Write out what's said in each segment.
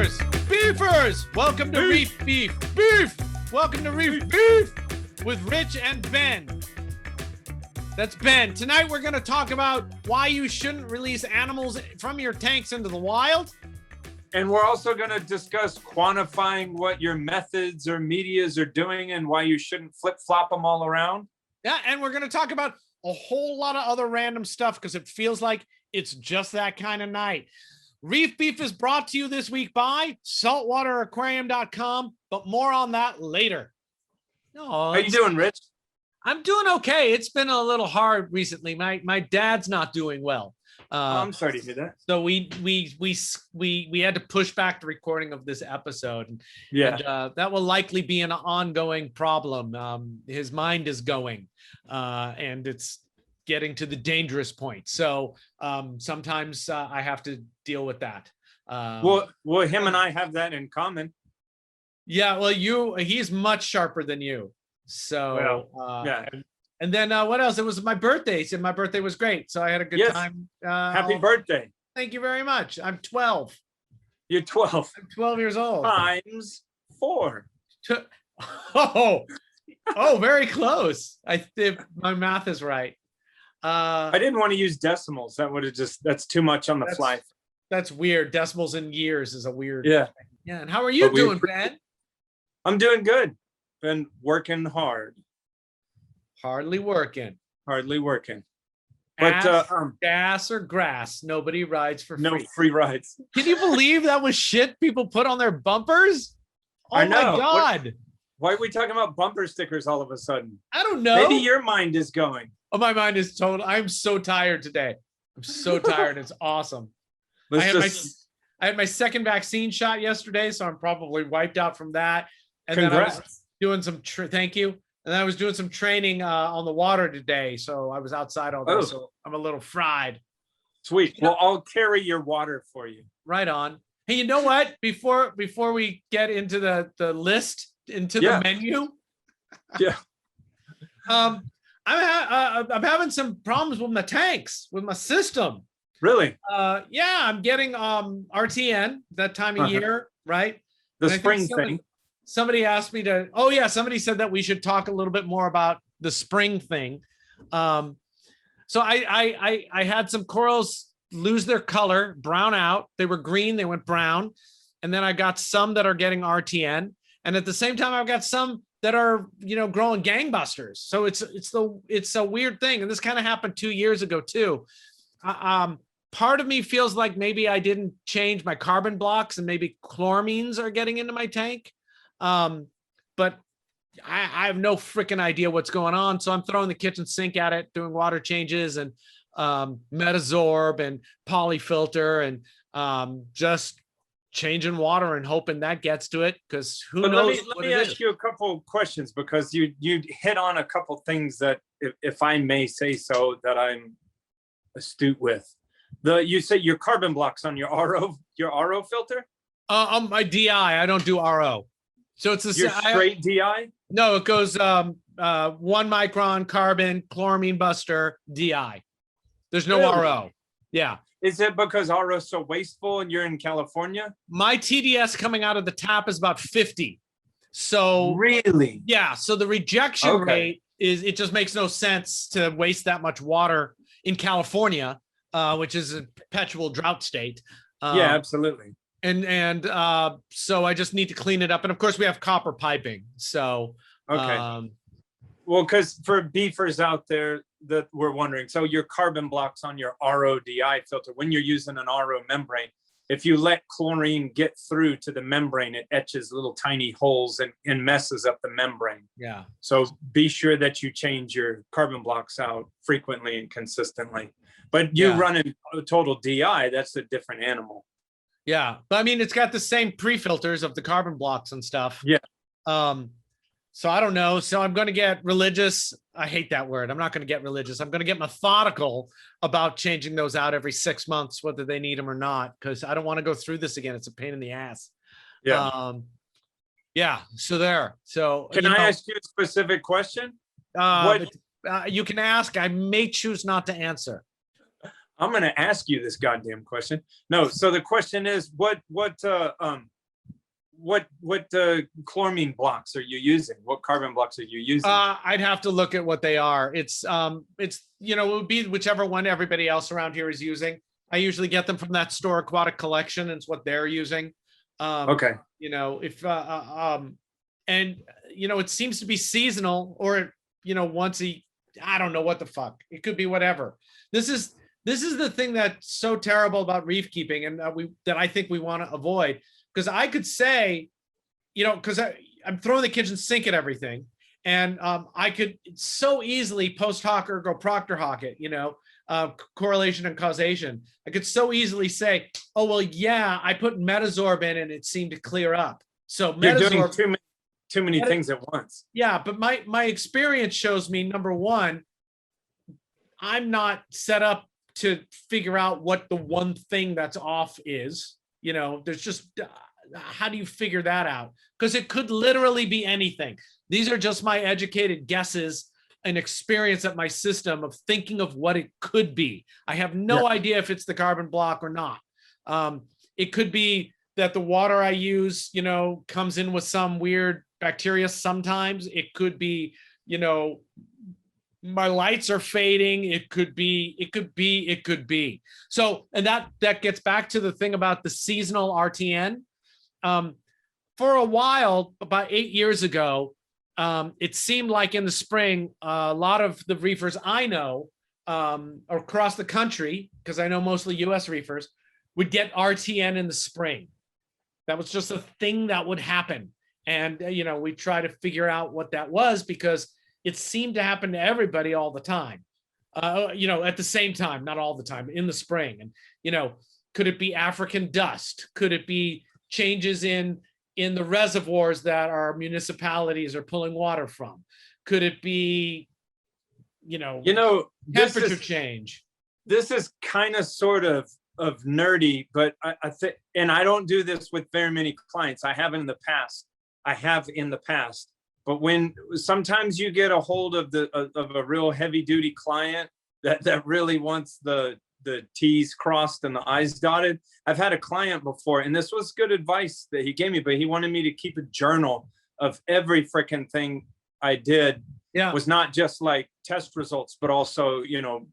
Beefers, welcome to Reef Beef. Welcome to Reef Beef with Rich and Ben. That's Ben. Tonight we're going to talk about why you shouldn't release animals from your tanks into the wild. And we're also going to discuss quantifying what your methods or medias are doing and why you shouldn't flip-flop them all around. Yeah, and we're going to talk about a whole lot of other random stuff because it feels like it's just that kind of night. Reef Beef is brought to you this week by SaltwaterAquarium.com, but more on that later. No, how you doing, Rich? I'm doing okay. It's been a little hard recently. My dad's not doing well. I'm sorry to hear that. So we had to push back the recording of this episode. And that will likely be an ongoing problem. His mind is going, and it's getting to the dangerous point. So sometimes I have to deal with that. Well, him and I have that in common. Yeah, well, he's much sharper than you. So yeah. And then what else? It was my birthday. So my birthday was great. So I had a good time. Happy birthday. Thank you very much. I'm 12. You're 12. I'm 12 years old. Times 4. Oh, very close. I think my math is right. I didn't want to use decimals. That would have that's too much on the fly. That's weird. Decimals in years is a weird thing. Yeah. And how are you doing, Ben? I'm doing good. Been working hard. Hardly working. But gas or grass, nobody rides for free. No free rides. Can you believe that was shit people put on their bumpers? Oh I know. My God. Why are we talking about bumper stickers all of a sudden? I don't know. Maybe your mind is going. Oh, my mind is total. I'm so tired today. I'm so tired. It's awesome. I had my second vaccine shot yesterday, so I'm probably wiped out from that. And Congrats. then I was doing some thank you. And I was doing some training on the water today, so I was outside all day. So I'm a little fried. Sweet. Well, I'll carry your water for you. Right on. Hey, you know what? Before we get into the list, into the menu, I'm having some problems with my tanks, with my system. Really? I'm getting RTN that time of year, right? The spring thing. Somebody asked me to, somebody said that we should talk a little bit more about the spring thing. So I had some corals lose their color, brown out. They were green, they went brown. And then I got some that are getting RTN. And at the same time, I've got some that are, growing gangbusters. So it's a weird thing. And this kind of happened 2 years ago too. Part of me feels like maybe I didn't change my carbon blocks and maybe chloramines are getting into my tank. But I have no freaking idea what's going on. So I'm throwing the kitchen sink at it, doing water changes and Metasorb and polyfilter and just changing water and hoping that gets to it, because who knows. Let me ask you a couple of questions, because you hit on a couple of things that, if I may say so, that I'm astute with. You say your carbon blocks on your RO filter? On my DI, I don't do RO. So it's your straight DI? No, it goes 1 micron carbon, chloramine buster, DI. There's no RO. Yeah. Is it because RO is so wasteful and you're in California? My TDS coming out of the tap is about 50. So really? Yeah. So the rejection rate it just makes no sense to waste that much water in California, which is a perpetual drought state. Yeah, absolutely. And so I just need to clean it up. And of course we have copper piping. So, well, because for beefers out there that we're wondering, so your carbon blocks on your RODI filter, when you're using an RO membrane, if you let chlorine get through to the membrane, it etches little tiny holes and messes up the membrane. Yeah. So be sure that you change your carbon blocks out frequently and consistently. But you run a total DI, that's a different animal. Yeah, but I mean, it's got the same pre-filters of the carbon blocks and stuff. Yeah. So I don't know. So I'm going to get religious. I hate that word. I'm not going to get religious. I'm going to get methodical about changing those out every 6 months, whether they need them or not, because I don't want to go through this again. It's a pain in the ass. Yeah. So there. So can I ask you a specific question? You can ask. I may choose not to answer. I'm going to ask you this goddamn question. No, so the question is, what chloramine blocks are you using? What carbon blocks are you using? I'd have to look at what they are. It's you know, it would be whichever one everybody else around here is using. I usually get them from that store Aquatic Collection, and it's what they're using. Okay. You know, if and you know, it seems to be seasonal, or you know, I don't know what the fuck. It could be whatever. This is the thing that's so terrible about reef keeping, and that I think we want to avoid. Because I could say, you know, because I'm throwing the kitchen sink at everything, and I could so easily post hoc ergo proctor hoc it, you know, correlation and causation. I could so easily say, oh well, yeah, I put Metazorb in and it seemed to clear up. So You're doing Metazorb, too many things at once. yeah, but my experience shows me, number one, I'm not set up to figure out what the one thing that's off is. You know, there's just, how do you figure that out? Because it could literally be anything. These are just my educated guesses and experience at my system of thinking of what it could be. I have no idea if it's the carbon block or not. It could be that the water I use, you know, comes in with some weird bacteria sometimes. It could be, you know, my lights are fading. It could be. So, and that gets back to the thing about the seasonal RTN. For a while, about 8 years ago, it seemed like in the spring, a lot of the reefers I know across the country, because I know mostly US reefers, would get RTN in the spring. That was just a thing that would happen. And, you know, we try to figure out what that was, because it seemed to happen to everybody all the time, you know, at the same time, not all the time, in the spring. And, you know, could it be African dust? Could it be changes in the reservoirs that our municipalities are pulling water from? Could it be, you know, temperature change? This is kind of sort of nerdy, but I think, and I don't do this with very many clients. I have in the past. But when sometimes you get a hold of a real heavy duty client that really wants the T's crossed and the I's dotted. I've had a client before, and this was good advice that he gave me, but he wanted me to keep a journal of every freaking thing I did. Yeah. It was not just like test results, but also, you know,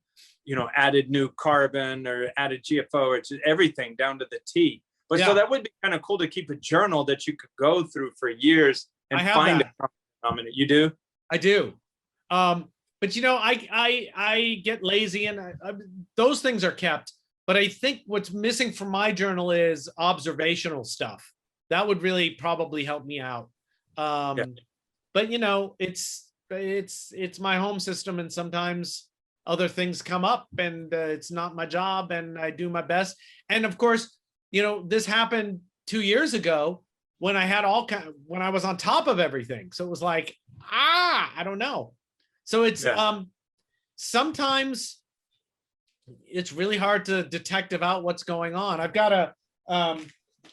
added new carbon or added GFO, or just everything down to the T. But so that would be kind of cool to keep a journal that you could go through for years and find it. You do? I do. But you know, I get lazy, and those things are kept. But I think what's missing from my journal is observational stuff. That would really probably help me out. But you know, it's my home system, and sometimes other things come up, and it's not my job, and I do my best. And of course, you know, this happened 2 years ago, when I had when I was on top of everything. So it was like, I don't know. So it's, sometimes it's really hard to detect about what's going on. I've got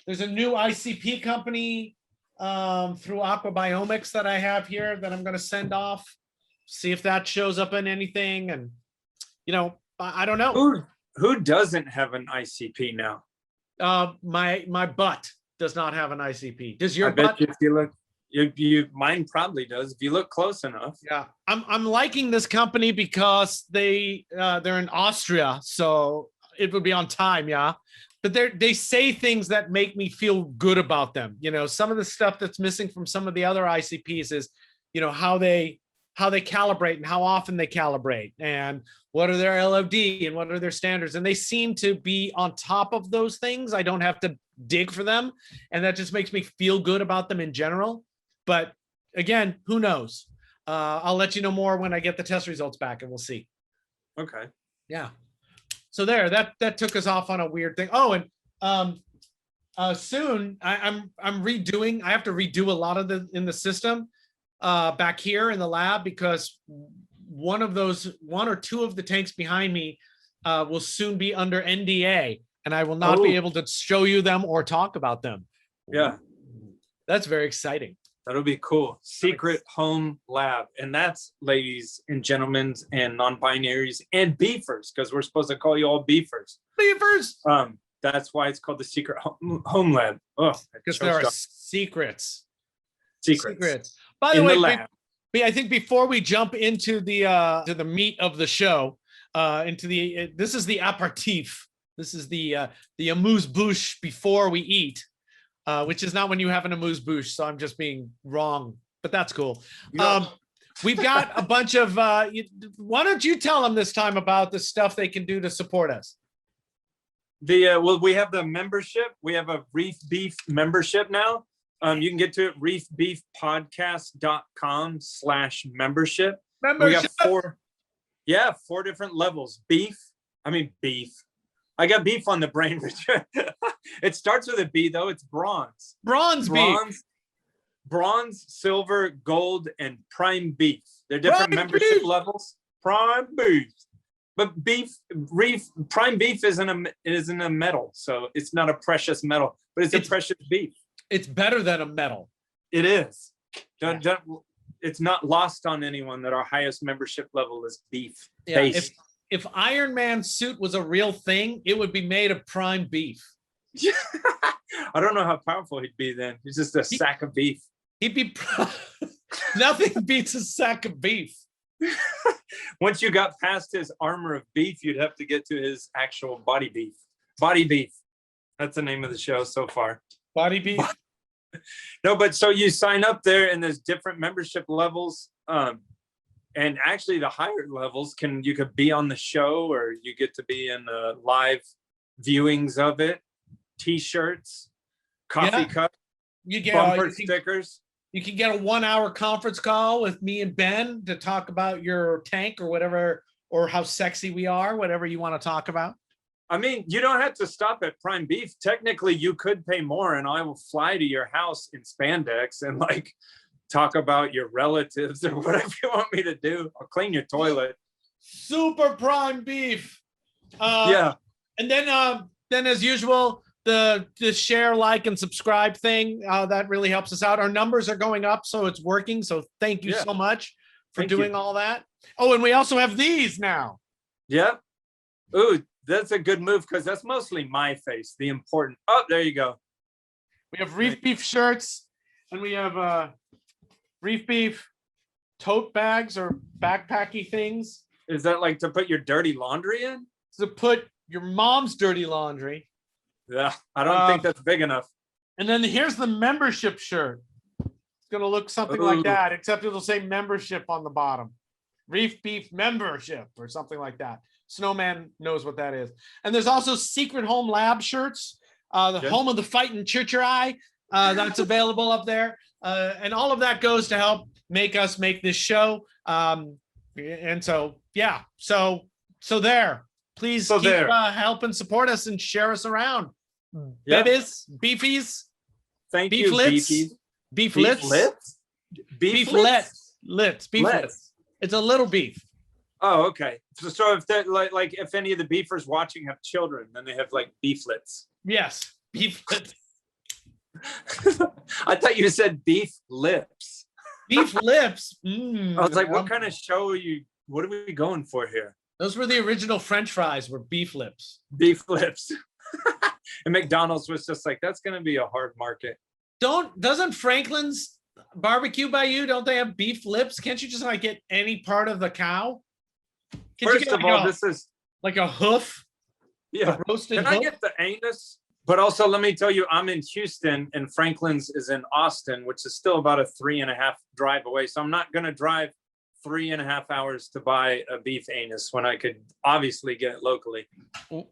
there's a new ICP company through Aquabiomics that I have here that I'm going to send off, see if that shows up in anything. And, you know, I don't know. Who doesn't have an ICP now? My butt does not have an ICP. Does your butt? If you look, mine probably does if you look close enough. Yeah, I'm liking this company because they're in Austria, so it would be on time. Yeah, but they say things that make me feel good about them. You know, some of the stuff that's missing from some of the other ICPs is, you know, how they calibrate and how often they calibrate, and what are their LOD and what are their standards. And they seem to be on top of those things. I don't have to dig for them, and that just makes me feel good about them in general. But again, who knows? I'll let you know more when I get the test results back, and we'll see. Okay. Yeah. So there, that took us off on a weird thing. Oh, and soon I'm redoing. I have to redo a lot of in the system back here in the lab, because one or two of the tanks behind me will soon be under NDA, and I will not be able to show you them or talk about them. Yeah. That's very exciting. That'll be cool. Secret home lab. And that's, ladies and gentlemen and non-binaries and beefers, because we're supposed to call you all beefers. Beefers. That's why it's called the secret home lab. Oh, because there are secrets. Secrets. By the way, lab. I think before we jump into the meat of the show, this is the aperitif. This is the amuse-bouche before we eat, which is not when you have an amuse-bouche. So I'm just being wrong, but that's cool. We've got a bunch of. Why don't you tell them this time about the stuff they can do to support us? Well, we have the membership. We have a Reef Beef membership now. You can get to it, reefbeefpodcast.com/membership. We got four different levels. Beef. I got beef on the brain, Richard. It starts with a B though. It's bronze. Bronze beef. Bronze, silver, gold, and prime beef. They're different membership levels. Prime beef. But prime beef isn't a metal, so it's not a precious metal, but it's a precious beef. It's better than a metal. It is. It's not lost on anyone that our highest membership level is beef based. If Iron Man's suit was a real thing, it would be made of prime beef. I don't know how powerful he'd be then. He's just a sack of beef. He'd be nothing beats a sack of beef. Once you got past his armor of beef, you'd have to get to his actual body beef. Body beef. That's the name of the show so far. Body beef. No, but so you sign up there and there's different membership levels. And actually the higher levels you could be on the show, or you get to be in live viewings of it, t-shirts, coffee cup, you get bumper stickers. You can get a 1-hour conference call with me and Ben to talk about your tank or whatever, or how sexy we are, whatever you want to talk about. You don't have to stop at prime beef. Technically, you could pay more and I will fly to your house in spandex and talk about your relatives or whatever you want me to do. I'll clean your toilet. Super prime beef. Yeah. And then as usual, the share, like, and subscribe thing, that really helps us out. Our numbers are going up, so it's working. So thank you so much for doing all that. Oh, and we also have these now. Yeah. Ooh, that's a good move because that's mostly my face, the important. Oh, there you go. We have Reef Beef shirts, and we have Reef Beef tote bags or backpacky things. Is that like to put your dirty laundry in? To put your mom's dirty laundry. Yeah, I don't think that's big enough. And then here's the membership shirt. It's going to look something like that, except it'll say membership on the bottom. Reef Beef Membership or something like that. Snowman knows what that is. And there's also Secret Home Lab shirts, Home of the Fighting Church-eye. That's available up there. And all of that goes to help make us make this show. And so, yeah. So there. Please keep helping support us and share us around. Babies, beefies. Thank you, beefies. Beeflets. Beeflets. It's a little beef. Oh, okay. So if that like if any of the beefers watching have children, then they have beeflets. Yes, beeflets. I thought you said beef lips. Beef lips. I was like, what kind of show what are we going for here? Those were the original French fries, were beef lips. Beef lips. And McDonald's was just like, that's going to be a hard market. Doesn't Franklin's barbecue by you, don't they have beef lips? Can't you just get any part of the cow? First of all, this is like a hoof. Yeah. Roasted hoof? I get the anus? But also, let me tell you, I'm in Houston and Franklin's is in Austin, which is still about a 3.5 drive away. So I'm not going to drive 3.5 hours to buy a beef anus when I could obviously get it locally.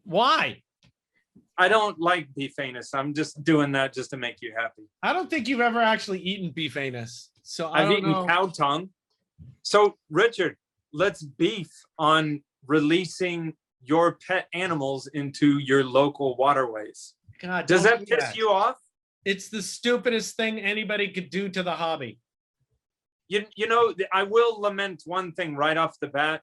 Why? I don't like beef anus. I'm just doing that just to make you happy. I don't think you've ever actually eaten beef anus. So I've eaten cow tongue. So Richard, let's beef on releasing your pet animals into your local waterways. God, does that piss you off? It's the stupidest thing anybody could do to the hobby. You know, I will lament one thing right off the bat.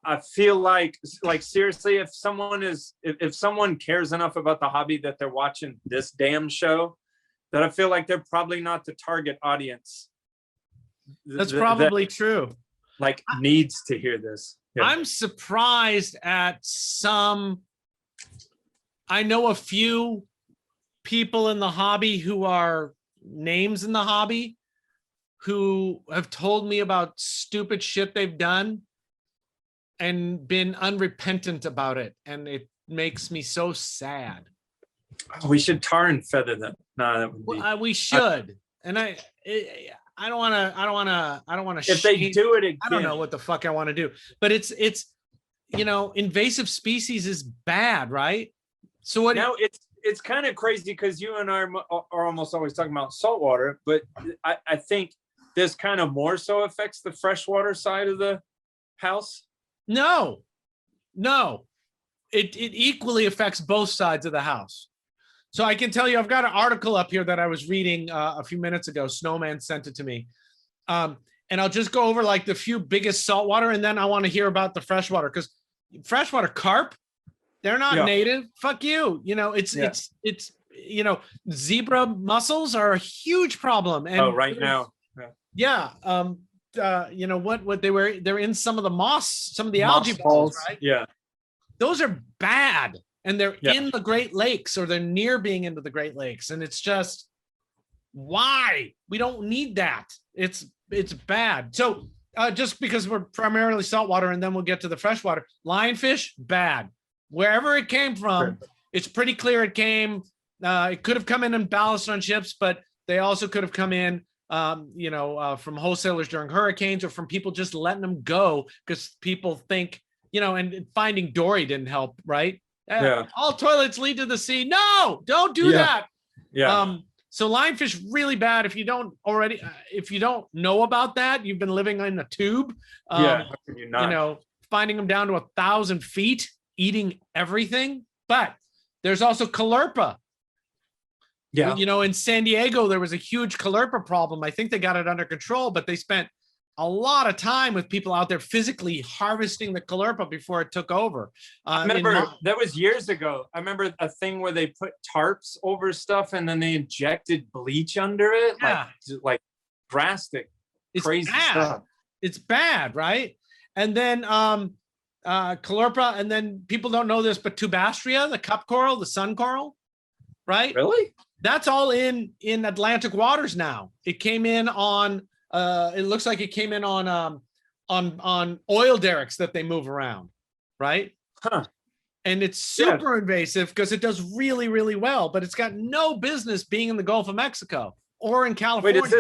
I feel like seriously, if someone cares enough about the hobby that they're watching this damn show, that I feel like they're probably not the target audience. That's probably true. Like needs to hear this. Yeah. I'm surprised at some. I know a few people in the hobby who are names in the hobby who have told me about stupid shit they've done and been unrepentant about it. And it makes me so sad. We should tar and feather them. No, that would be. We should. And I don't want to. If they do it again, I don't know what the fuck I want to do, but it's, invasive species is bad, right? So what? Now it's kind of crazy because you and I are almost always talking about saltwater, but I think this kind of more so affects the freshwater side of the house. No, it equally affects both sides of the house. So I can tell you, I've got an article up here that I was reading a few minutes ago. Snowman sent it to me. And I'll just go over like the few biggest saltwater, and then I want to hear about the freshwater, because freshwater carp, they're not native. Fuck you. It's zebra mussels are a huge problem. And right now. Yeah. What they're in some of the moss, some of the algae balls, right? Yeah. Those are bad. And they're in the Great Lakes, or they're near being into the Great Lakes. And it's just, why? We don't need that. It's bad. So just because we're primarily saltwater, and then we'll get to the freshwater. Lionfish, bad. Wherever it came from, it's pretty clear it came. It could have come in and ballast on ships, but they also could have come in, from wholesalers during hurricanes, or from people just letting them go because people think, and finding Dory didn't help, right? All toilets lead to the sea. No, don't do that. Yeah. So lionfish really bad. If you don't know about that, you've been living in a tube. How can you not? Finding them down to 1,000 feet, eating everything. But there's also caulerpa. Yeah. In San Diego, there was a huge caulerpa problem. I think they got it under control, but they spent a lot of time with people out there physically harvesting the caulerpa before it took over. I remember that was years ago. I remember a thing where they put tarps over stuff and then they injected bleach under it. Yeah. Like drastic, crazy bad. stuff. It's bad, right? And then caulerpa, and then people don't know this, but tubastria, the cup coral, the sun coral, right? Really? That's all in Atlantic waters now. It came in on it looks like it came in on oil derricks that they move around, right? Huh. And it's super invasive because it does really, really well, but it's got no business being in the Gulf of Mexico or in California. Wait,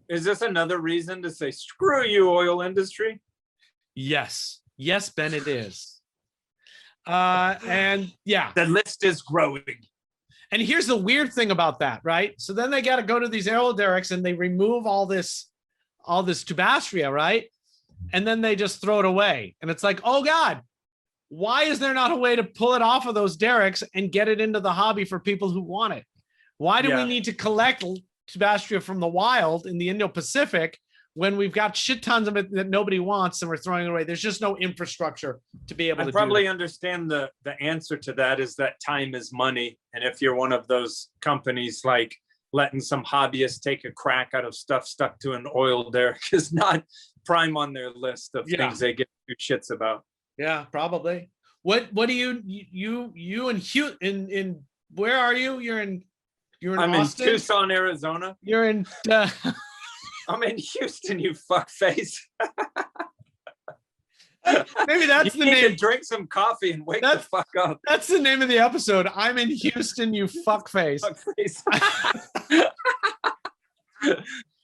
is this another reason to say screw you, oil industry? Yes, Ben, it is. And yeah, the list is growing. And here's the weird thing about that, right? So then they got to go to these oil derricks and they remove all this tubastria, right? And then they just throw it away. And it's like, oh God, why is there not a way to pull it off of those derricks and get it into the hobby for people who want it? Why do we need to collect tubastria from the wild in the Indo-Pacific when we've got shit tons of it that nobody wants and we're throwing it away? There's just no infrastructure to be able to probably understand the answer to that is that time is money. And if you're one of those companies like letting some hobbyists take a crack out of stuff stuck to an oil derrick is not prime on their list of things they give two shits about. Yeah, probably. What do you and Hugh in where are you? I'm Austin? In Tucson, Arizona. You're in I'm in Houston, you fuckface. Maybe that's the name. Drink some coffee and wake the fuck up. That's the name of the episode. I'm in Houston, you fuckface.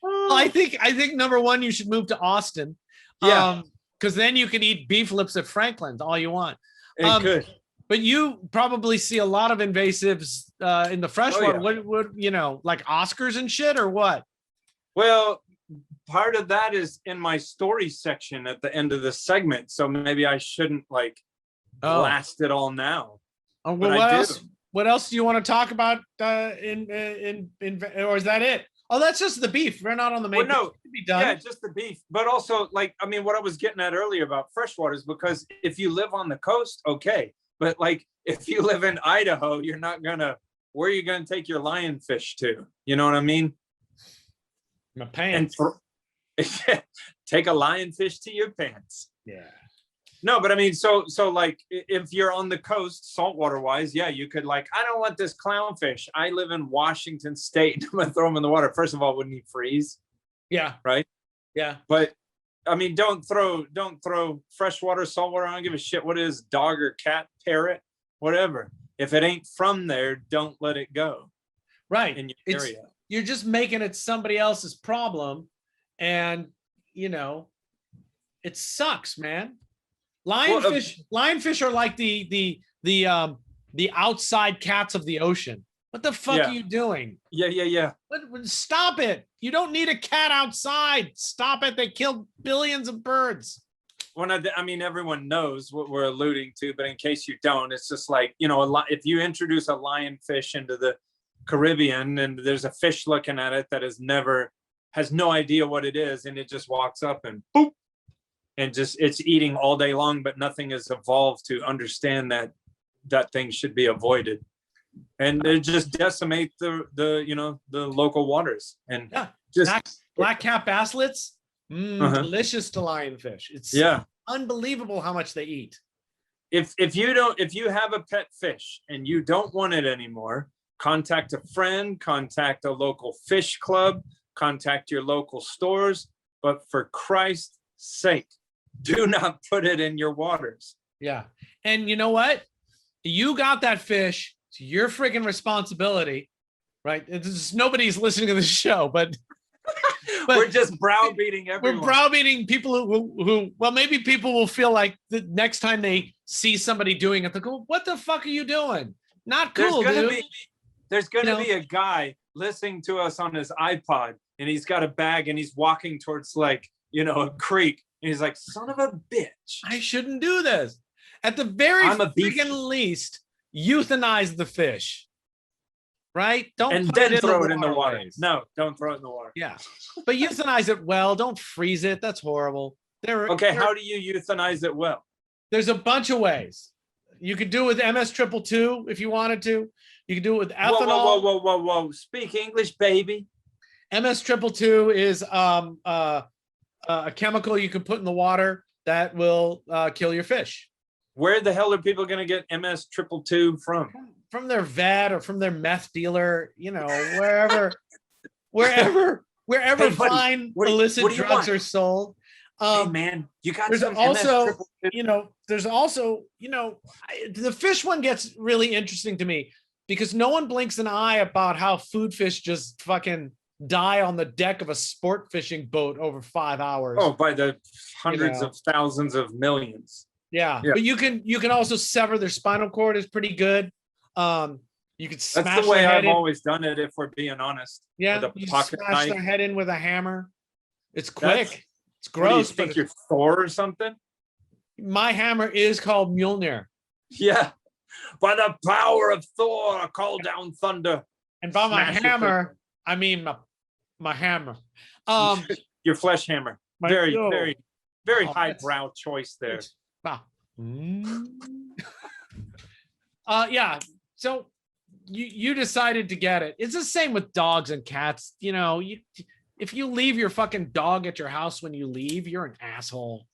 Well, I think number one, you should move to Austin. Yeah. Because then you can eat beef lips at Franklin's all you want. It could. But you probably see a lot of invasives in the freshwater. Oh, yeah. What like Oscars and shit, or what? Well, part of that is in my story section at the end of this segment, so maybe I shouldn't blast it all now. Oh, well, what else do you want to talk about in or is that it? Oh, that's just the beef. We're not on the main. Well, no, be done. Yeah, just the beef. But also, what I was getting at earlier about freshwater is because if you live on the coast, okay. But if you live in Idaho, you're not gonna where are you going to take your lionfish to? You know what I mean? My pants. Take a lionfish to your pants. Yeah. No, but I mean, so like if you're on the coast, saltwater wise, yeah, you could like, I don't want this clownfish. I live in Washington State. I'm gonna throw him in the water. First of all, wouldn't he freeze? Yeah. Right. Yeah. But I mean, don't throw freshwater, saltwater. I don't give a shit what it is, dog or cat, parrot, whatever. If it ain't from there, don't let it go. Right. In your area. You're just making it somebody else's problem. And, you know, it sucks, man. Lionfish are like the outside cats of the ocean. What the fuck are you doing? Yeah. Stop it. You don't need a cat outside. Stop it. They kill billions of birds. Well, I mean, everyone knows what we're alluding to, but in case you don't, it's just like, you know, if you introduce a lionfish into the Caribbean and there's a fish looking at it that has no idea what it is, and it just walks up and boop, and just it's eating all day long, but nothing has evolved to understand that thing should be avoided, and they just decimate the local waters. And just black cap basslets, delicious to lionfish. It's unbelievable how much they eat. If you have a pet fish and you don't want it anymore, contact a friend, contact a local fish club, contact your local stores, but for Christ's sake, do not put it in your waters. Yeah. And you know what? You got that fish. It's your freaking responsibility, right? Nobody's listening to this show, but we're just browbeating everyone. We're browbeating people who well, maybe people will feel like the next time they see somebody doing it, they'll go, what the fuck are you doing? Not cool, dude. There's going to be a guy listening to us on his iPod, and he's got a bag and he's walking towards like, a creek. And he's like, son of a bitch. I shouldn't do this. At the very freaking least, euthanize the fish. Right? Don't throw it in the water. No, don't throw it in the water. Yeah. But euthanize it well. Don't freeze it. That's horrible. How do you euthanize it well? There's a bunch of ways. You could do it with MS222 if you wanted to. You can do it with ethanol. Whoa. Speak English, baby. MS222 is a chemical you can put in the water that will kill your fish. Where the hell are people going to get MS222 from? From their vet or from their meth dealer, wherever fine illicit drugs are sold. Hey man, you got there's also, the fish one gets really interesting to me because no one blinks an eye about how food fish just fucking die on the deck of a sport fishing boat over 5 hours. Oh, by the hundreds of thousands of millions. Yeah. But you can also sever their spinal cord is pretty good. You could smash That's the way I've always done it, if we're being honest. Yeah, with a you pocket smash knife. their head in with a hammer. It's quick. It's gross. You think you're Thor or something? My hammer is called Mjolnir. Yeah. By the power of Thor, I call down thunder. And by my hammer, I mean my hammer. Your flesh hammer. Very highbrow choice there. Yeah. So you decided to get it. It's the same with dogs and cats. If you leave your fucking dog at your house when you leave, you're an asshole.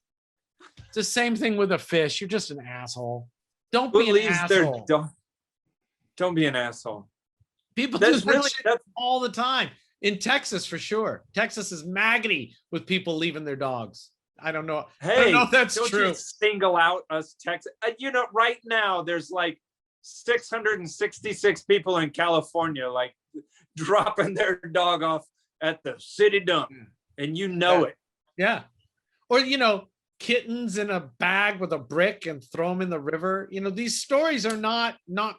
It's the same thing with a fish. You're just an asshole. Don't be an asshole. Don't be an asshole. People do that shit all the time. In Texas, for sure. Texas is maggoty with people leaving their dogs. I don't know. Hey, I don't know if that's true. You single out us Texas. Right now there's like 666 people in California like dropping their dog off at the city dump, and it. Yeah. Or kittens in a bag with a brick and throw them in the river. These stories are not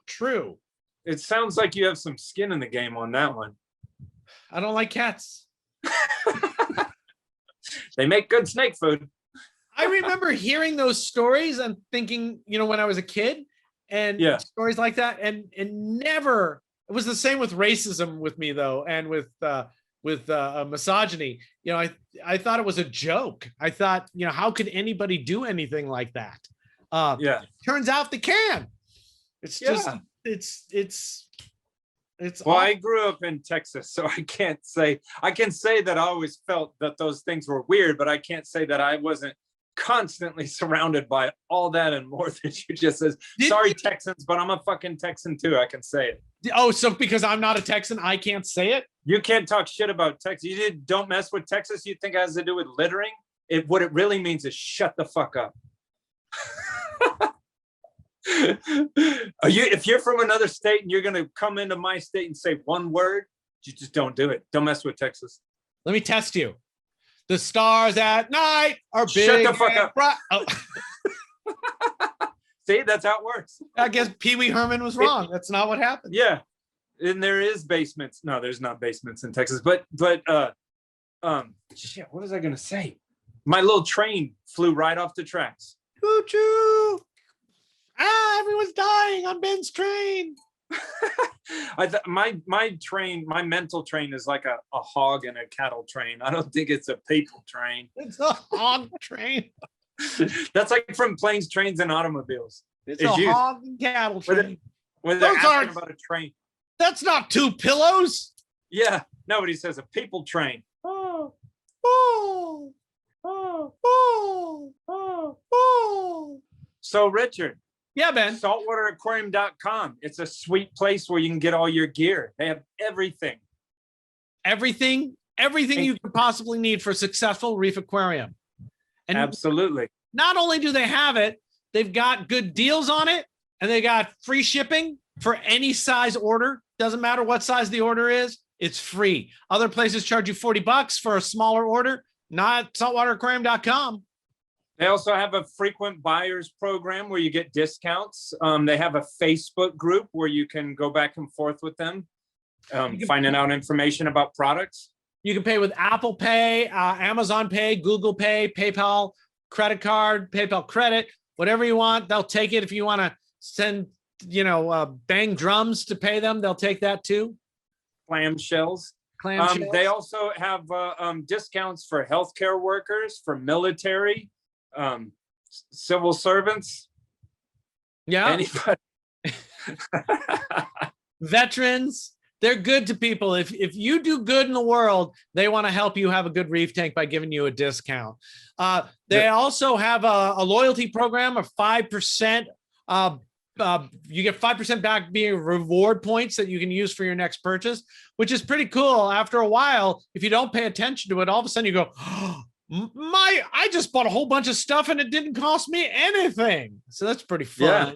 true. It sounds like you have some skin in the game on that one. I don't like cats. They make good snake food. I remember hearing those stories and thinking, when I was a kid, and stories like that, and never. It was the same with racism with me though, and with misogyny. I thought it was a joke. I thought, how could anybody do anything like that? Turns out they can. It's just it's It's Well, awful. I grew up in Texas, so I can say that I always felt that those things were weird, but I can't say that I wasn't constantly surrounded by all that and more than you just says. Sorry, Texans, but I'm a fucking Texan too. I can say it. Oh, so because I'm not a Texan, I can't say it? You can't talk shit about Texas. Don't mess with Texas. You think it has to do with littering? What it really means is shut the fuck up. If you're from another state and you're gonna come into my state and say one word, you just don't do it. Don't mess with Texas. Let me test you. The stars at night are big. Shut the fuck up. Oh. See, that's how it works. I guess Pee Wee Herman was wrong. That's not what happened. Yeah, and there is basements. No, there's not basements in Texas. But shit. What was I gonna say? My little train flew right off the tracks. Choo choo. Ah, everyone's dying on Ben's train. My mental train is like a hog and a cattle train. I don't think it's a people train. It's a hog train. That's like from planes, trains, and automobiles. It's a hog and cattle train. When they're asking about a train. That's not two pillows. Yeah, nobody says a people train. Oh, oh, oh, oh, oh, oh. So Richard. Yeah, Ben. SaltwaterAquarium.com. It's a sweet place where you can get all your gear. They have everything. Everything you could possibly need for a successful reef aquarium. And absolutely. Not only do they have it, they've got good deals on it, and they got free shipping for any size order. Doesn't matter what size the order is, it's free. Other places charge you $40 for a smaller order, not saltwateraquarium.com. They also have a frequent buyers program where you get discounts. They have a Facebook group where you can go back and forth with them, finding out information about products. You can pay with Apple Pay, Amazon Pay, Google Pay, PayPal, credit card, PayPal credit, whatever you want. They'll take it. If you want to send, bang drums to pay them, they'll take that too. Clamshells. They also have discounts for healthcare workers, for military, civil servants. Yeah. Anybody. Veterans. They're good to people. If you do good in the world, they want to help you have a good reef tank by giving you a discount. They also have a loyalty program of 5%. You get 5% back being reward points that you can use for your next purchase, which is pretty cool. After a while, if you don't pay attention to it, all of a sudden you go, I just bought a whole bunch of stuff and it didn't cost me anything. So that's pretty fun. Yeah.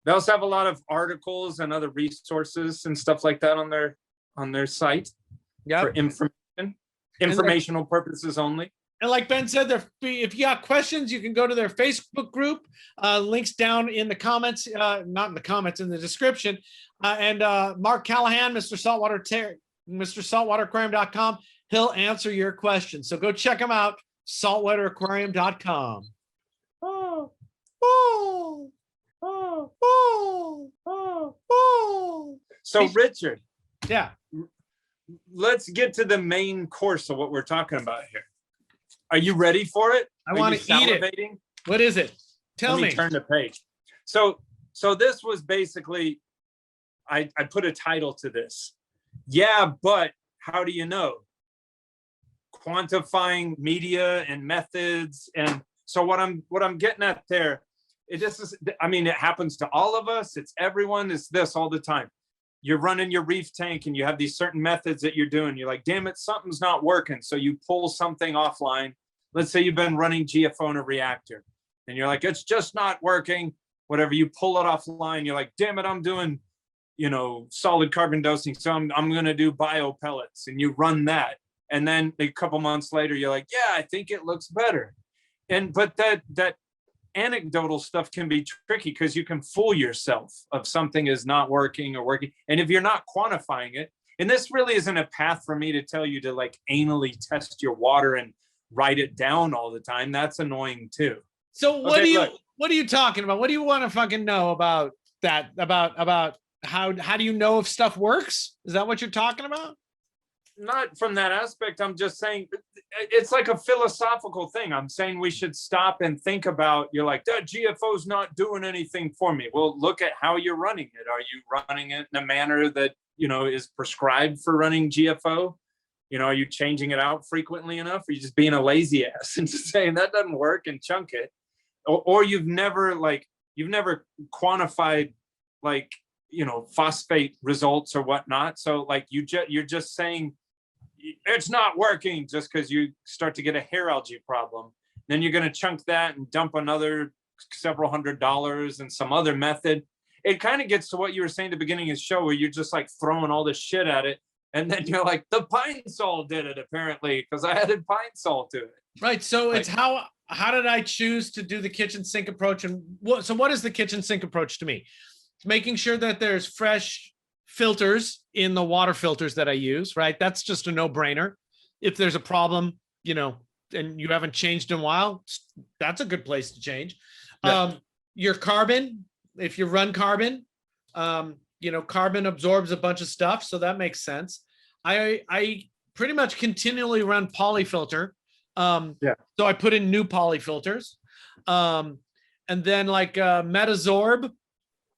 They also have a lot of articles and other resources and stuff like that on their site for informational purposes only. And like Ben said, if you got questions, you can go to their Facebook group. Links down in the comments, not in the comments, in the description. And Mark Callahan, Mr. SaltwaterAquarium.com, he'll answer your questions. So go check him out, SaltwaterAquarium.com. Oh, oh, oh, oh, oh, oh. So Richard, yeah, let's get to the main course of what we're talking about here. Are you ready for it? I want to eat it. What is it? Tell me. Turn the page. So this was basically, I put a title to this. Yeah, but how do you know? Quantifying media and methods. And so what I'm getting at there, it happens to all of us. It's everyone. It's this all the time. You're running your reef tank and you have these certain methods that you're doing. You're like, damn it, something's not working. So you pull something offline. Let's say you've been running GFO in a reactor and you're like, it's just not working. Whatever, you pull it offline. You're like, damn it, I'm doing, solid carbon dosing. So I'm going to do bio pellets, and you run that. And then a couple months later, you're like, yeah, I think it looks better. But that anecdotal stuff can be tricky because you can fool yourself of something is not working or working. And if you're not quantifying it, and this really isn't a path for me to tell you to like anally test your water and write it down all the time. That's annoying too. So what are you talking about? What do you want to fucking know about that? About how do you know if stuff works? Is that what you're talking about? not from that aspect. I'm just saying it's like a philosophical thing. I'm saying we should stop and think about, you're like, that GFO's not doing anything for me. Well, look at how you're running it. Are you running it in a manner that, you know, is prescribed for running GFO? You know, are you changing it out frequently enough? Or are you just being a lazy ass and just saying that doesn't work and chunk it? Or you've never quantified, like, you know, phosphate results or whatnot. So like you're just saying it's not working just because you start to get a hair algae problem. Then you're going to chunk that and dump another several $100s and some other method. It kind of gets to what you were saying at the beginning of the show, where you're just like throwing all this shit at it. And then you're like, the pine sol did it, apparently, because I added pine sol to it. Right. So it's how did I choose to do the kitchen sink approach? And what is the kitchen sink approach to me? It's making sure that there's fresh filters in the water filters that I use, right? That's just a no-brainer. If there's a problem, you know, and you haven't changed in a while, that's a good place to change. Yeah. Your carbon, if you run carbon, you know, carbon absorbs a bunch of stuff, so that makes sense. I pretty much continually run polyfilter. Yeah. So I put in new polyfilters. And then like Metasorb,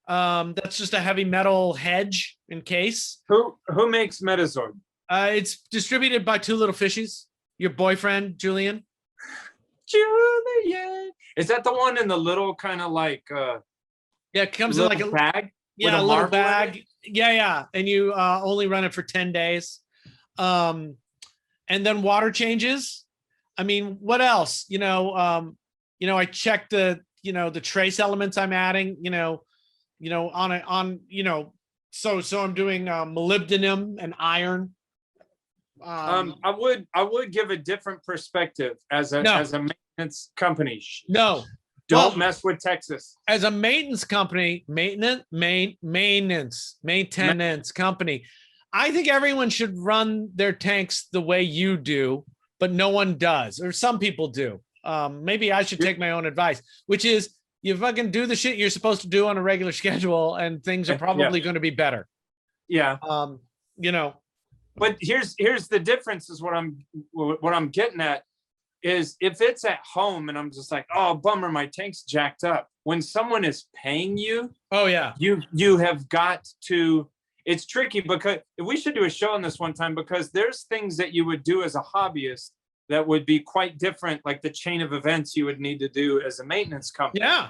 that's just a heavy metal hedge in case. Who makes Metasorb? It's distributed by Two Little Fishies. Your boyfriend, Julian. Julian. Is that the one in the little kind of like yeah, it comes in like a bag? Yeah, a little bag. Yeah. And you only run it for 10 days. And then water changes. I mean, what else? You know, I check the trace elements I'm adding, so I'm doing molybdenum and iron. I would give a different perspective as a maintenance company. No. Don't mess with Texas. As a maintenance company, maintenance company, I think everyone should run their tanks the way you do, but no one does, or some people do. Maybe I should take my own advice, which is you fucking do the shit you're supposed to do on a regular schedule, and things are probably going to be better. Yeah. But here's the difference is what I'm getting at. Is if it's at home and I'm just like, oh, bummer, my tank's jacked up. When someone is paying you, oh yeah, you have got to. It's tricky because we should do a show on this one time, because there's things that you would do as a hobbyist that would be quite different, like the chain of events you would need to do as a maintenance company. Yeah,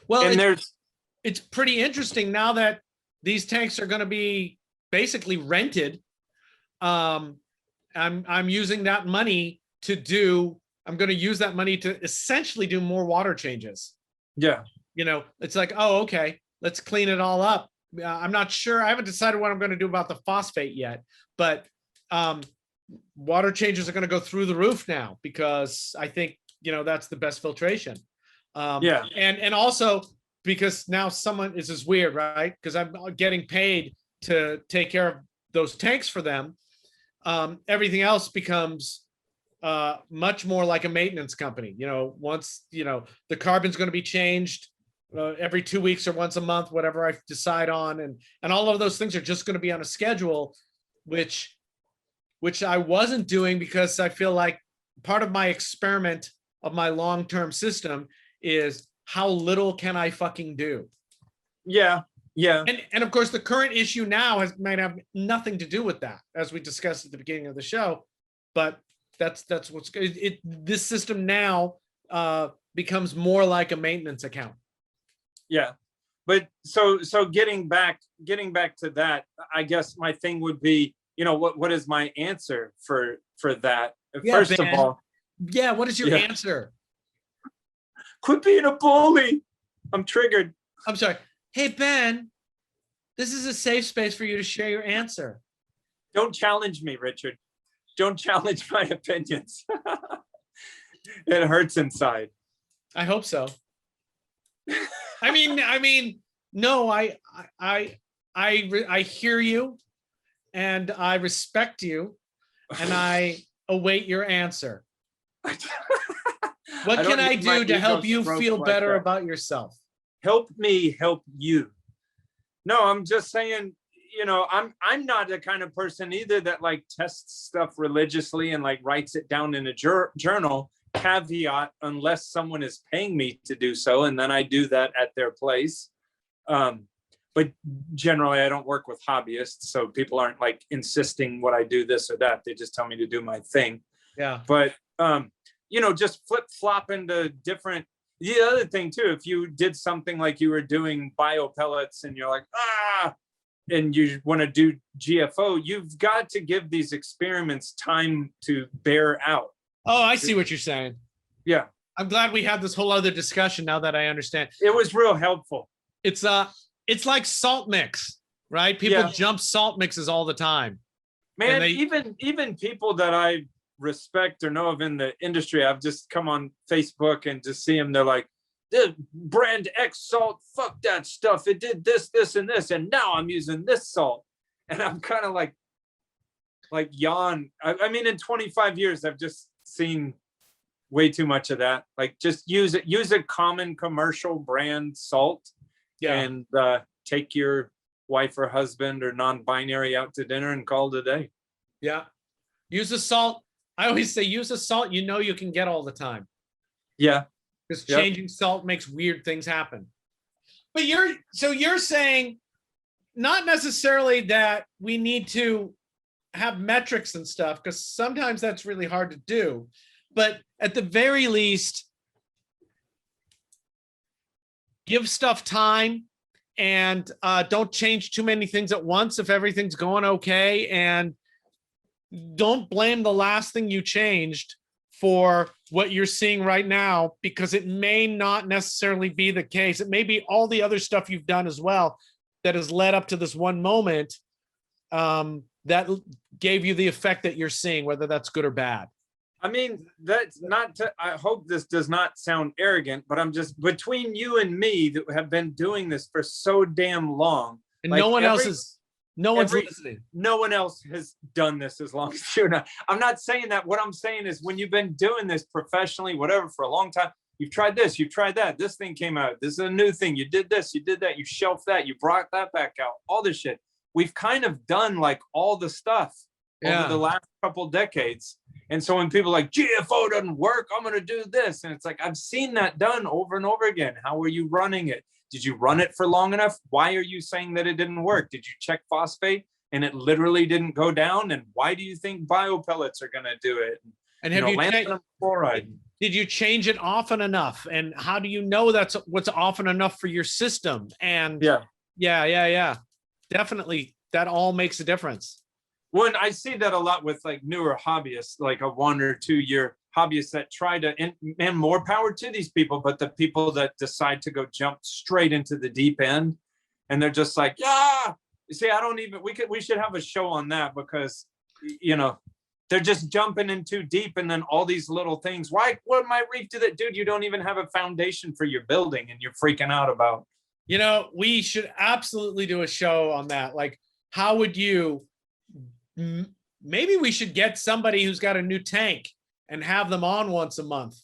well, and it's pretty interesting now that these tanks are going to be basically rented. I'm using that money to do. I'm going to use that money to essentially do more water changes. Yeah. It's like, oh, okay, let's clean it all up. I'm not sure. I haven't decided what I'm going to do about the phosphate yet, but water changes are going to go through the roof now, because I think, that's the best filtration. Yeah. And also because now this is weird, right? Because I'm getting paid to take care of those tanks for them. Everything else becomes much more like a maintenance company. Once the carbon's going to be changed every 2 weeks or once a month, whatever I decide on, and all of those things are just going to be on a schedule, which I wasn't doing, because I feel like part of my experiment of my long-term system is how little can I fucking do. Yeah. And of course the current issue now might have nothing to do with that, as we discussed at the beginning of the show, but that's what's this system now becomes more like a maintenance account. Yeah. But so getting back to that, I guess my thing would be, what is my answer for that? Yeah, First Ben. of all, yeah, what is your answer? Quit being a bully. I'm triggered. I'm sorry. Hey, Ben, this is a safe space for you to share your answer. Don't challenge me, Richard. Don't challenge my opinions. It hurts inside. I hope so. I mean, no, I hear you, and I respect you, and I await your answer. What can I do to help you feel better about yourself? Help me help you. No, I'm just saying, I'm not the kind of person either that like tests stuff religiously and like writes it down in a journal. Caveat, unless someone is paying me to do so, and then I do that at their place. But generally, I don't work with hobbyists, so people aren't like insisting what I do this or that. They just tell me to do my thing. Yeah. But just flip flop into different. The other thing too, if you did something like you were doing bio pellets and you're like, and you want to do GFO, you've got to give these experiments time to bear out. Oh, I see what you're saying. Yeah. I'm glad we had this whole other discussion now that I understand. It was real helpful. It's like salt mix, right? People jump salt mixes all the time. Man, even people that I respect or know of in the industry, I've just come on Facebook and just see them. They're like, this brand X salt, fuck that stuff. It did this, this, and this, and now I'm using this salt. And I'm kind of like yawn. I mean, in 25 years, I've just seen way too much of that. Like, just use a common commercial brand salt, and take your wife or husband or non-binary out to dinner and call it a day. Yeah. Use a salt. I always say use a salt you can get all the time. Yeah. Because changing salt makes weird things happen. But you're saying not necessarily that we need to have metrics and stuff, because sometimes that's really hard to do. But at the very least, give stuff time, and don't change too many things at once if everything's going okay. And don't blame the last thing you changed for what you're seeing right now, because it may not necessarily be the case. It may be all the other stuff you've done as well that has led up to this one moment that gave you the effect that you're seeing, whether that's good or bad. I mean, that's not to, I hope this does not sound arrogant, but I'm just, between you and me that have been doing this for so damn long. And like no one else is, no one's listening. No one else has done this as long as you're not. I'm not saying that. What I'm saying is, when you've been doing this professionally, whatever, for a long time, you've tried this, you've tried that, this thing came out, this is a new thing, you did this, you did that, you shelved that, you brought that back out, all this shit. We've kind of done like all the stuff over the last couple decades. And so when people are like, GFO doesn't work, I'm going to do this. And it's like, I've seen that done over and over again. How are you running it? Did you run it for long enough? Why are you saying that it didn't work? Did you check phosphate and it literally didn't go down? And why do you think bio pellets are going to do it? And have you lanthanum chloride? Did you change it often enough? And how do you know that's what's often enough for your system? And yeah. Definitely. That all makes a difference. When I see that a lot with like newer hobbyists, like a 1 or 2 year hobbyists that try to, and more power to these people, but the people that decide to go jump straight into the deep end, and they're just like, you see, I don't even, we should have a show on that, because, they're just jumping in too deep, and then all these little things. Why would my reef do that? Dude, you don't even have a foundation for your building and you're freaking out about. We should absolutely do a show on that. Like, how would you, maybe we should get somebody who's got a new tank and have them on once a month.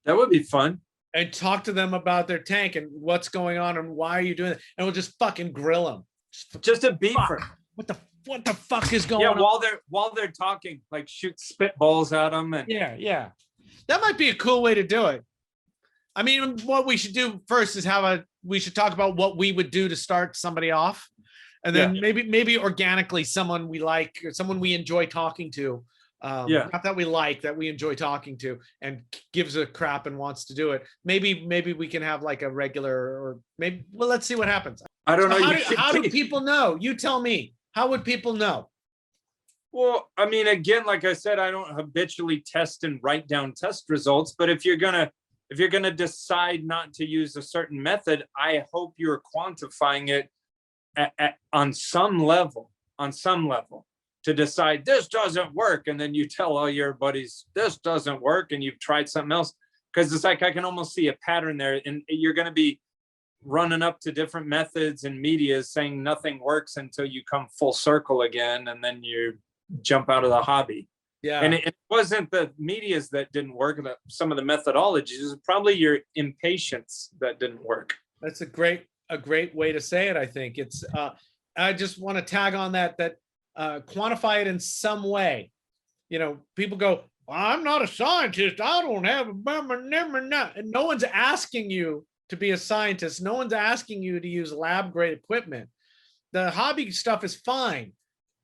That would be fun. And talk to them about their tank and what's going on and why are you doing it? And we'll just fucking grill them. Just a beefer. What the fuck is going on? Yeah, while they're talking, like shoot spitballs at them. And yeah. That might be a cool way to do it. I mean, what we should do first is we should talk about what we would do to start somebody off. And then maybe organically someone we like or someone we enjoy talking to. Not that we like, that we enjoy talking to and gives a crap and wants to do it. Maybe we can have like a regular, or maybe, well, let's see what happens. I don't know. How do people know? You tell me. How would people know? Well, I mean, again, like I said, I don't habitually test and write down test results, but if you're gonna decide not to use a certain method, I hope you're quantifying it on some level to decide this doesn't work, and then you tell all your buddies this doesn't work and you've tried something else, because it's like I can almost see a pattern there, and you're going to be running up to different methods and medias saying nothing works until you come full circle again, and then you jump out of the hobby. And it wasn't the medias that didn't work, some of the methodologies, it was probably your impatience that didn't work. That's a great way to say it. I think it's I just want to tag on that quantify it in some way. People go, well, I'm not a scientist. I don't have and no one's asking you to be a scientist. No one's asking you to use lab grade equipment. The hobby stuff is fine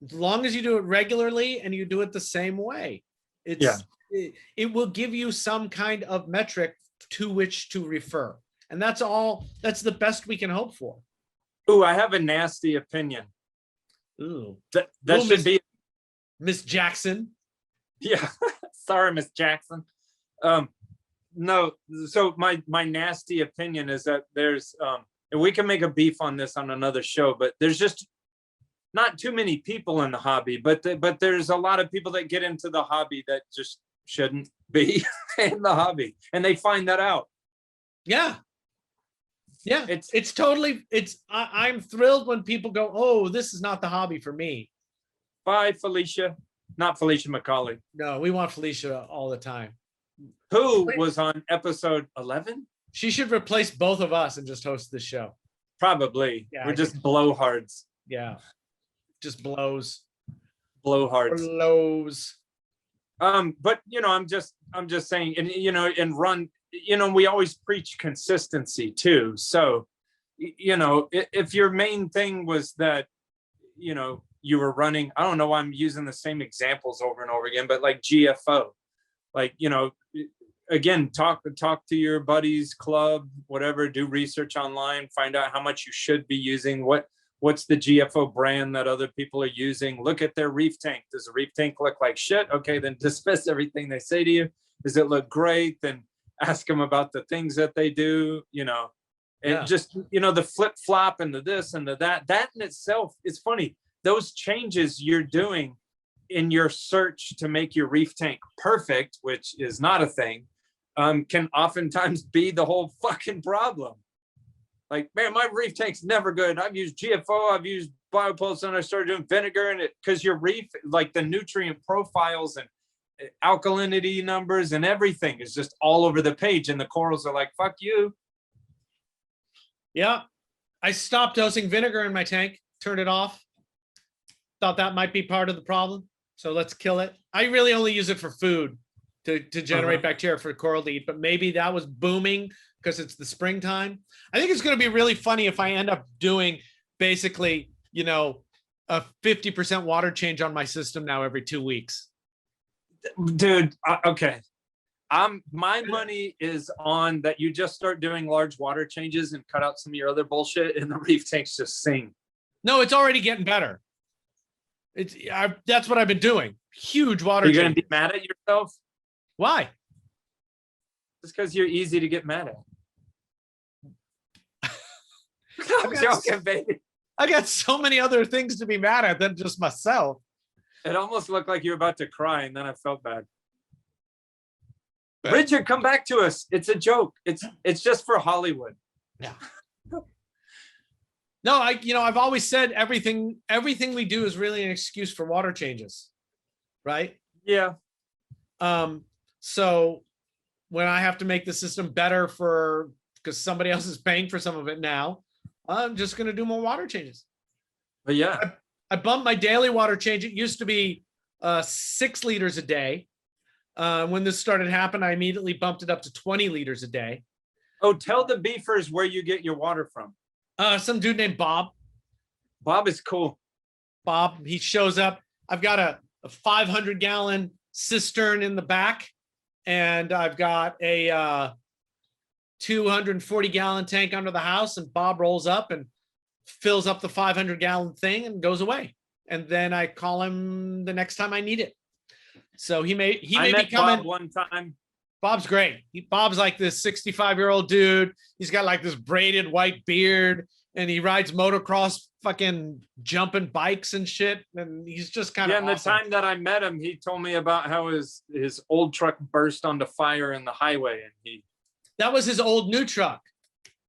as long as you do it regularly and you do it the same way. It will give you some kind of metric to which to refer. And that's all. That's the best we can hope for. Ooh, I have a nasty opinion. Ooh. That should be Miss Jackson. Yeah. Sorry, Miss Jackson. No, so my nasty opinion is that there's and we can make a beef on this on another show, but there's just not too many people in the hobby, but there's a lot of people that get into the hobby that just shouldn't be in the hobby, and they find that out. Yeah. It's totally, I'm thrilled when people go, oh, this is not the hobby for me. Bye, Felicia. Not Felicia McCauley. No, we want Felicia all the time. Who was on episode 11? She should replace both of us and just host this show. Probably. Yeah, we're just blowhards. Yeah. Just blows. Blowhards. Blows. But I'm just saying, and and run, we always preach consistency too. So, if your main thing was that, you were running, I don't know why I'm using the same examples over and over again, but like GFO, like, again, talk to your buddies, club, whatever, do research online, find out how much you should be using, what's the GFO brand that other people are using, look at their reef tank. Does the reef tank look like shit? Okay, then dismiss everything they say to you. Does it look great? Then ask them about the things that they do, and just, the flip flop and the this and the that in itself is funny. Those changes you're doing in your search to make your reef tank perfect, which is not a thing, can oftentimes be the whole fucking problem. Like, man, my reef tank's never good. I've used GFO, I've used biopulse, and I started doing vinegar, and because your reef, like the nutrient profiles and alkalinity numbers and everything is just all over the page, and the corals are like, fuck you. Yeah. I stopped dosing vinegar in my tank, turned it off. Thought that might be part of the problem. So let's kill it. I really only use it for food to generate bacteria for coral to eat, but maybe that was booming because it's the springtime. I think it's going to be really funny if I end up doing basically, a 50% water change on my system now every 2 weeks. Dude, okay. My money is on that you just start doing large water changes and cut out some of your other bullshit, and the reef tanks just sing. No, it's already getting better. That's what I've been doing. Huge water. You're gonna be mad at yourself? Why? Just because you're easy to get mad at. I'm joking, baby. I got so many other things to be mad at than just myself. It almost looked like you were about to cry, and then I felt bad. Bridget, come back to us. It's a joke. It's just for Hollywood. Yeah. No, I've always said everything we do is really an excuse for water changes, right? Yeah. So when I have to make the system better because somebody else is paying for some of it now, I'm just going to do more water changes. But yeah, I bumped my daily water change. It used to be 6 liters a day. When this started happening, I immediately bumped it up to 20 liters a day. Oh, tell the beefers where you get your water from. Some dude named Bob. Bob is cool. Bob, he shows up. I've got a 500-gallon cistern in the back, and I've got a 240-gallon tank under the house, and Bob rolls up and fills up the 500-gallon thing and goes away. And then I call him the next time I need it. So he may be coming. Bob one time. Bob's great. Bob's like this 65-year-old dude. He's got like this braided white beard, and he rides motocross, fucking jumping bikes and shit. And he's just kind of and awesome. The time that I met him, he told me about how his old truck burst onto fire in the highway, and that was his old new truck.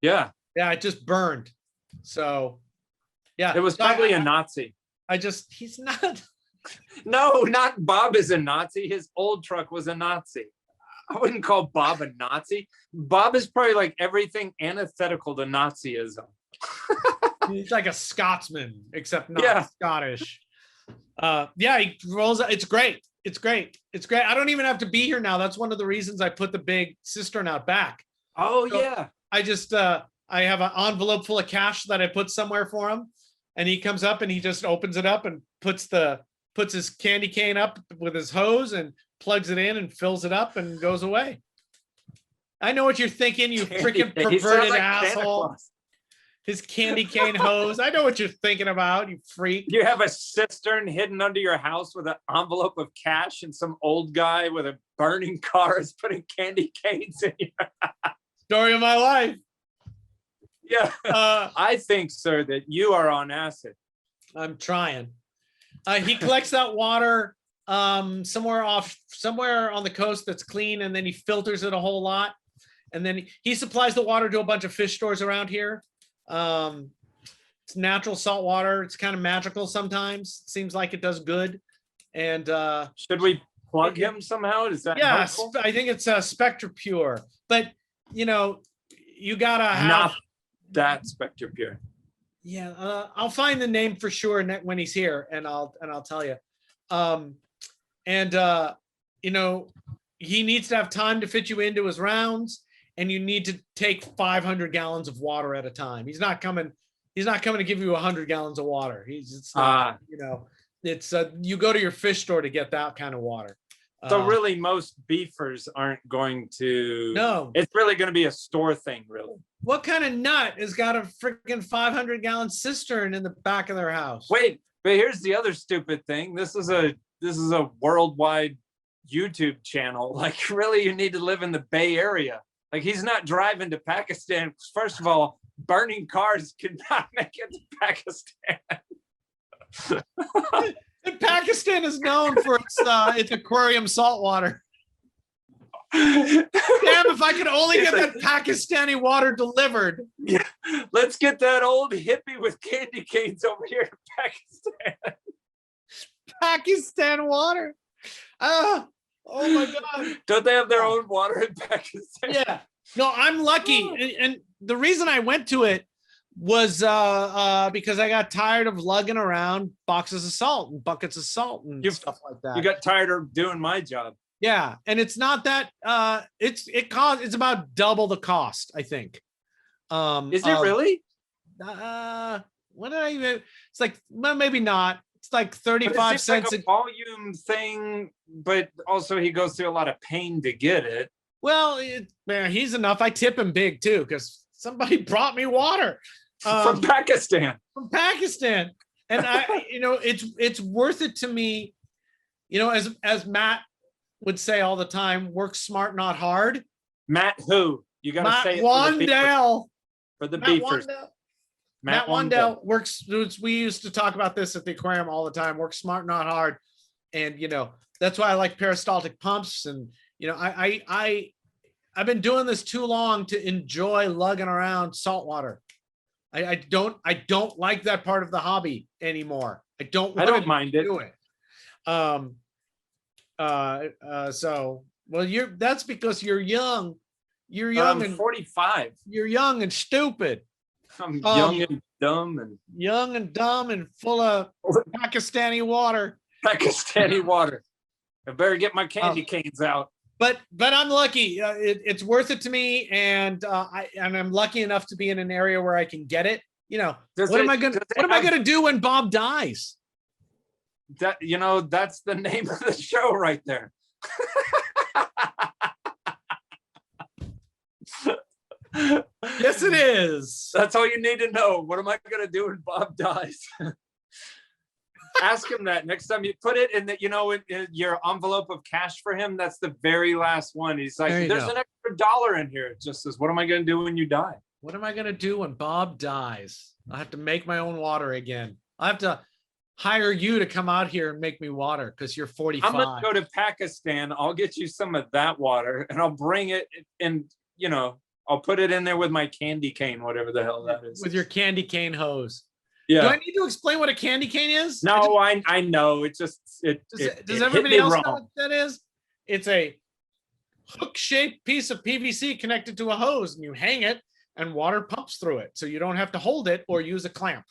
Yeah, it just burned. So yeah, it was probably a Nazi. He's not. No, not Bob is a Nazi. His old truck was a Nazi. I wouldn't call Bob a Nazi. Bob is probably like everything antithetical to Nazism. He's like a Scotsman, except not Yeah. Scottish. Yeah, he rolls. It's great. It's great. It's great. I don't even have to be here now. That's one of the reasons I put the big cistern out back. Oh So yeah. I just I have an envelope full of cash that I put somewhere for him, and he comes up and he just opens it up and puts his candy cane up with his hose and plugs it in and fills it up and goes away. I know what you're thinking, you freaking He sounds perverted like Santa asshole. Claus. His candy cane hose. I know what you're thinking about, you freak. You have a cistern hidden under your house with an envelope of cash, and some old guy with a burning car is putting candy canes in your. Story of my life. Yeah. I think, sir, that you are on acid. I'm trying. He collects that water somewhere on the coast that's clean, and then he filters it a whole lot. And then he supplies the water to a bunch of fish stores around here. It's natural salt water. It's kind of magical sometimes. It seems like it does good. And Should we plug him somehow? Is that yeah, helpful? I think it's Spectra Pure. But you know, you gotta have Not that Spectra Pure. yeah. I'll find the name for sure when he's here, and I'll tell you. You know, he needs to have time to fit you into his rounds, and you need to take 500 gallons of water at a time. He's not coming to give you 100 gallons of water. It's not, you know, it's you go to your fish store to get that kind of water. So really, most beefers aren't going to. No. It's really going to be a store thing, really. What kind of nut has got a freaking 500-gallon cistern in the back of their house? Wait, but here's the other stupid thing. This is a worldwide YouTube channel. Like, really, you need to live in the Bay Area. Like, he's not driving to Pakistan. First of all, burning cars cannot make it to Pakistan. And Pakistan is known for its aquarium saltwater. Damn, if I could only get that Pakistani water delivered. Yeah, let's get that old hippie with candy canes over here to Pakistan. Pakistan water. Oh my God. Don't they have their own water in Pakistan? Yeah. No, I'm lucky. And the reason I went to it was because I got tired of lugging around boxes of salt and buckets of salt and stuff like that. You got tired of doing my job. Yeah, and it's not that it's about double the cost, I think. Is it really? What did I even? It's like, well, maybe not. It's like 35 cents. Like a volume thing, but also he goes through a lot of pain to get it. Well, man, he's enough. I tip him big too, because somebody brought me water from Pakistan. From Pakistan, and it's worth it to me. You know, as Matt would say all the time, work smart, not hard. Matt who? You got to say it Wandell. For the beefers. Matt Wandell works. We used to talk about this at the aquarium all the time. Work smart, not hard. And, you know, that's why I like peristaltic pumps. And, you know, I've been doing this too long to enjoy lugging around saltwater. I don't like that part of the hobby anymore. I don't mind it. Do it. So, well, that's because you're young. You're young and 45. You're young and stupid. I'm young and dumb and full of Pakistani water. Pakistani water. I better get my candy canes out. But I'm lucky. It's worth it to me, and I'm lucky enough to be in an area where I can get it. You know, what am I gonna do when Bob dies? That, you know, that's the name of the show right there. Yes, it is. That's all you need to know. What am I going to do when Bob dies? Ask him that next time you put it in in your envelope of cash for him. That's the very last one. He's like, there's an extra $1 in here. It just says, what am I going to do when you die? What am I going to do when Bob dies? I have to make my own water again. I have to hire you to come out here and make me water because you're 45. I'm going to go to Pakistan. I'll get you some of that water and I'll bring it and, you know, I'll put it in there with my candy cane, whatever the hell that is. With your candy cane hose. Yeah. Do I need to explain what a candy cane is? No, I know. It just does everybody else know what that is? It's a hook-shaped piece of PVC connected to a hose, and you hang it, and water pumps through it. So you don't have to hold it or use a clamp.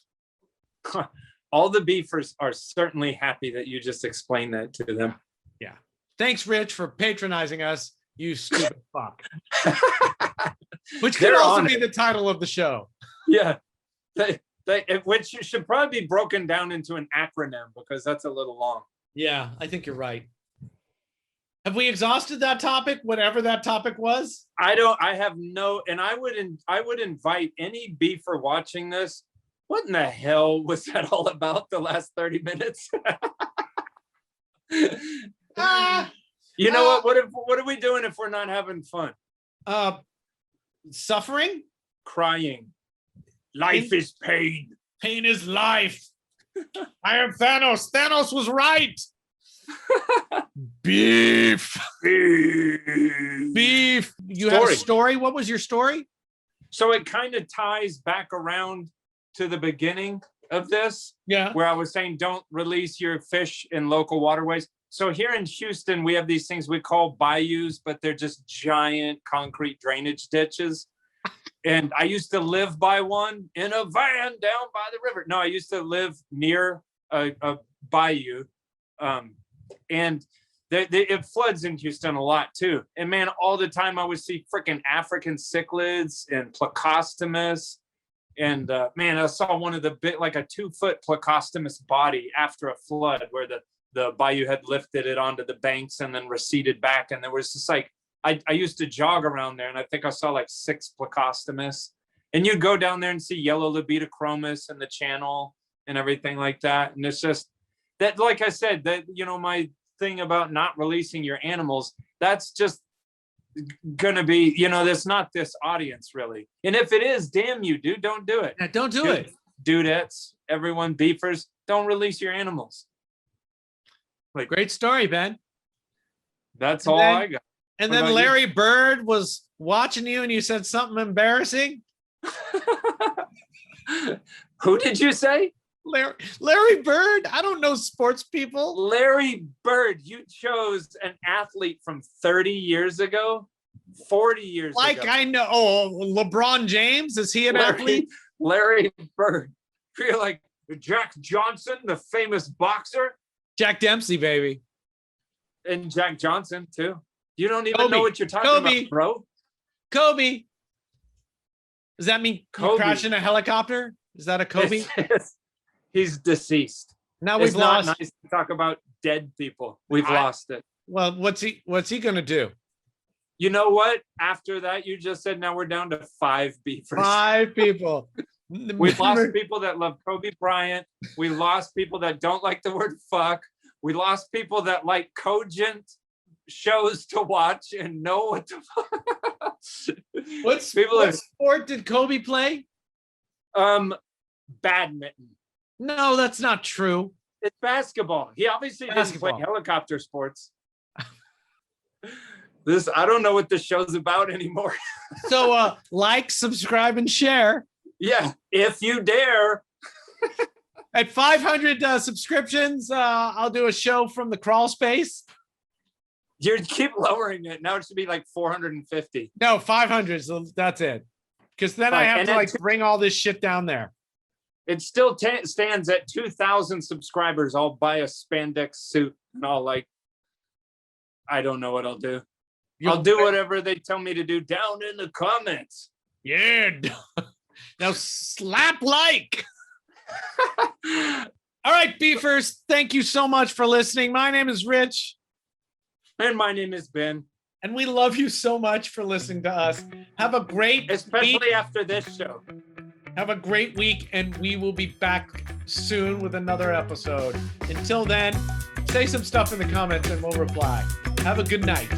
All the beefers are certainly happy that you just explained that to them. Yeah. Thanks, Rich, for patronizing us, you stupid fuck. Which could also be the title of the show. Yeah. Which should probably be broken down into an acronym because that's a little long. Yeah, I think you're right. Have we exhausted that topic, whatever that topic was? I have no, and I would invite any beefer watching this. What in the hell was that all about the last 30 minutes? You know what are we doing if we're not having fun? Suffering? Crying. Life is pain. Pain is life. I am Thanos. Thanos was right. Beef. Beef. You have a story? What was your story? So it kind of ties back around to the beginning of this. Yeah. Where I was saying don't release your fish in local waterways. So here in Houston, we have these things we call bayous, but they're just giant concrete drainage ditches. And I used to live by one in a van down by the river. No, I used to live near a bayou. And it floods in Houston a lot too. And man, all the time I would see freaking African cichlids and plecostomus. And man, I saw one of the like a 2-foot plecostomus body after a flood where the bayou had lifted it onto the banks and then receded back. And there was just like, I used to jog around there and I think I saw like 6 plecostomus. And you'd go down there and see yellow libetochromis in the channel and everything like that. And it's just that, like I said, that, you know, my thing about not releasing your animals, that's just gonna be, you know, that's not this audience really. And if it is, damn you, dude, don't do it. Yeah, don't do it. Dudettes, everyone, beefers, don't release your animals. Like, great story, Ben. That's all I got. And then Larry Bird was watching you and you said something embarrassing. Who did you say? Larry Bird? I don't know sports people. Larry Bird, you chose an athlete from 30 years ago, 40 years ago. Like I know, oh, LeBron James, is he an athlete? Larry Bird. You're like Jack Johnson, the famous boxer. Jack Dempsey, baby. And Jack Johnson, too. You don't even know what you're talking about, bro. Kobe. Does that mean Kobe crashing a helicopter? Is that a Kobe? He's deceased. Now we've lost. Not nice to talk about dead people. We've lost it. Well, what's he gonna do? You know what? After that, you just said now we're down to 5 beefers. 5 people. We've lost people that love Kobe Bryant. We lost people that don't like the word fuck. We lost people that like cogent shows to watch and know what the fuck. What sport did Kobe play? Badminton. No, that's not true. It's basketball. He obviously didn't play helicopter sports. I don't know what this show's about anymore. So like, subscribe, and share. Yeah, if you dare. At 500 subscriptions, I'll do a show from the crawl space. You keep lowering it. Now it should be like 450. No, 500. So that's it. Because then I have to like bring all this shit down there. It still stands at 2,000 subscribers. I'll buy a spandex suit and I'll like, I don't know what I'll do. I'll do whatever they tell me to do down in the comments. Yeah. Now slap like. All right, beefers. Thank you so much for listening. My name is Rich. And my name is Ben. And we love you so much for listening to us. Have a great week. After this show. Have a great week, and we will be back soon with another episode. Until then, say some stuff in the comments and we'll reply. Have a good night.